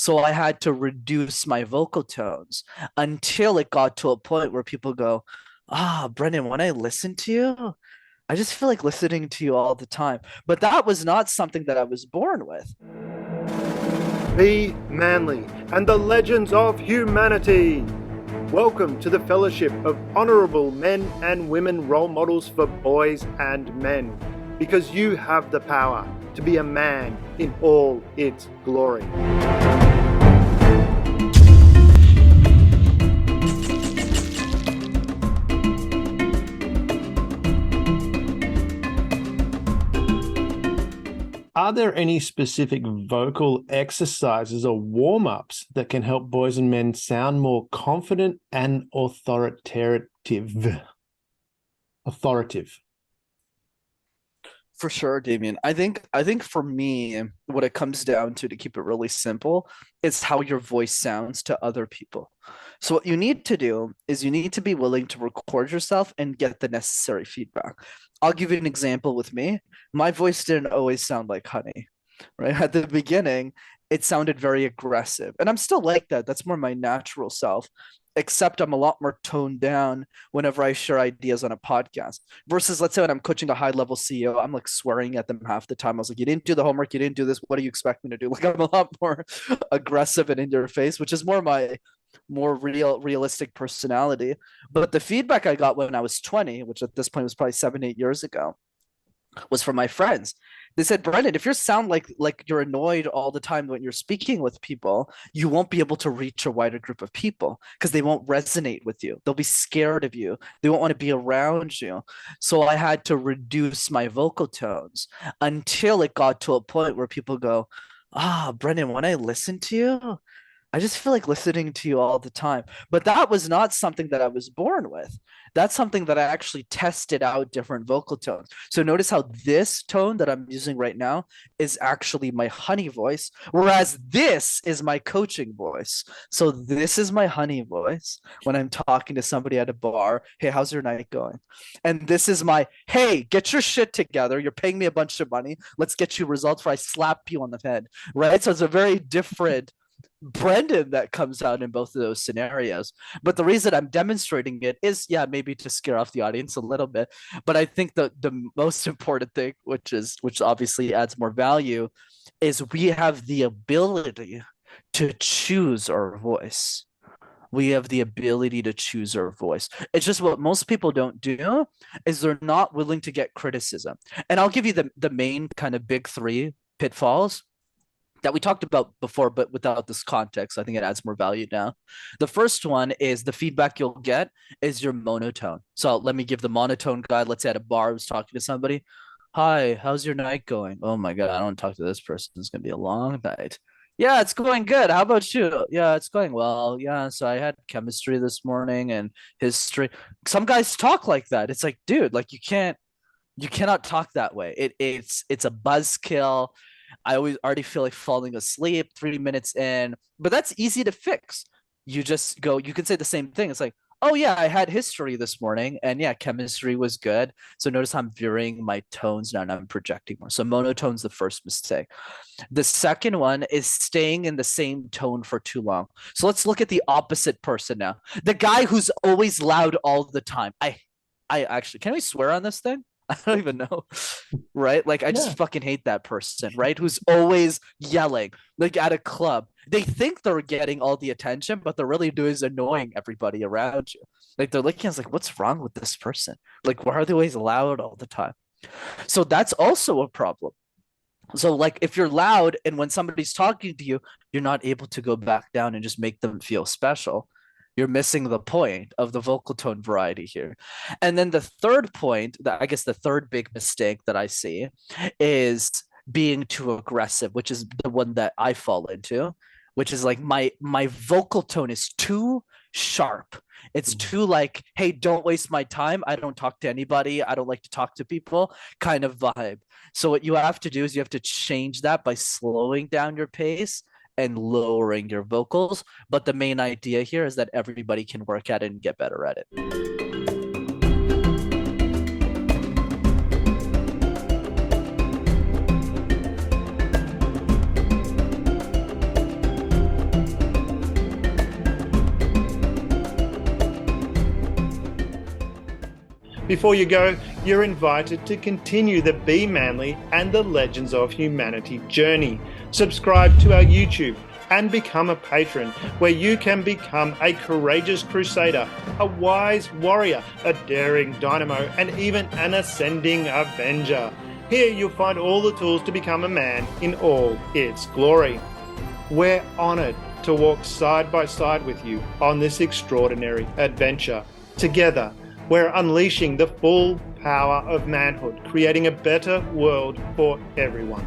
So I had to reduce my vocal tones until it got to a point where people go, Brenden, when I listen to you, I just feel like listening to you all the time. But that was not something that I was born with. Be manly and the legends of humanity. Welcome to the fellowship of honorable men and women role models for boys and men, because you have the power to be a man in all its glory. Are there any specific vocal exercises or warm-ups that can help boys and men sound more confident and authoritative? For sure, Damien. I think for me, what it comes down to keep it really simple, is how your voice sounds to other people. So what you need to do is you need to be willing to record yourself and get the necessary feedback. I'll give you an example with me. My voice didn't always sound like honey, right? At the beginning, it sounded very aggressive. And I'm still like that. That's more my natural self, except I'm a lot more toned down whenever I share ideas on a podcast. Versus, let's say when I'm coaching a high level CEO, I'm like swearing at them half the time. I was like, you didn't do the homework, you didn't do this. What do you expect me to do? Like, I'm a lot more aggressive and in your face, which is more my more realistic personality. But the feedback I got when I was 20, which at this point was probably 7, 8 years ago, was from my friends. They said, Brenden, if you sound like you're annoyed all the time when you're speaking with people, you won't be able to reach a wider group of people because they won't resonate with you. They'll be scared of you. They won't want to be around you. So I had to reduce my vocal tones until it got to a point where people go, Brenden, when I listen to you, I just feel like listening to you all the time. But that was not something that I was born with. That's something that I actually tested out different vocal tones. So notice how this tone that I'm using right now is actually my honey voice, whereas this is my coaching voice. So this is my honey voice when I'm talking to somebody at a bar. Hey, how's your night going? And this is my, hey, get your shit together. You're paying me a bunch of money. Let's get you results where I slap you on the head, right? So it's a very different Brenden that comes out in both of those scenarios. But the reason I'm demonstrating it is, yeah, maybe to scare off the audience a little bit. But I think the most important thing, which obviously adds more value, is we have the ability to choose our voice. We have the ability to choose our voice. It's just what most people don't do is they're not willing to get criticism. And I'll give you the main kind of big three pitfalls that we talked about before, but without this context. I think it adds more value now. The first one is the feedback you'll get is your monotone. So let me give the monotone guide. Let's say at a bar, I was talking to somebody. Hi, how's your night going? Oh my God, I don't talk to this person. It's going to be a long night. Yeah, it's going good. How about you? Yeah, it's going well. Yeah, so I had chemistry this morning and history. Some guys talk like that. It's like, dude, like you cannot talk that way. It's a buzzkill. I always already feel like falling asleep 3 minutes in, but that's easy to fix. You just go, you can say the same thing. It's like, oh yeah, I had history this morning and yeah, chemistry was good. So notice I'm varying my tones now and I'm projecting more. So monotone's the first mistake. The second one is staying in the same tone for too long. So let's look at the opposite person now. The guy who's always loud all the time. I actually, can we swear on this thing? I don't even know. Right? Like, I just fucking hate that person, right? Who's always yelling, like at a club. They think they're getting all the attention, but they're really doing is annoying everybody around you. Like, they're looking at us like, what's wrong with this person? Like, why are they always loud all the time? So that's also a problem. So, like, if you're loud and when somebody's talking to you, you're not able to go back down and just make them feel special. You're missing the point of the vocal tone variety here. And then the third point, that I guess the third big mistake that I see is being too aggressive, which is the one that I fall into, which is like my vocal tone is too sharp. It's too like, hey, don't waste my time. I don't talk to anybody. I don't like to talk to people kind of vibe. So what you have to do is you have to change that by slowing down your pace and lowering your vocals. But the main idea here is that everybody can work at it and get better at it. Before you go, you're invited to continue the Be Manly and the Legends of Humanity journey. Subscribe to our YouTube and become a patron, where you can become a courageous Crusader, a wise warrior, a daring Dynamo, and even an ascending Avenger. Here you'll find all the tools to become a man in all its glory. We're honoured to walk side by side with you on this extraordinary adventure. Together, we're unleashing the full power of manhood, creating a better world for everyone.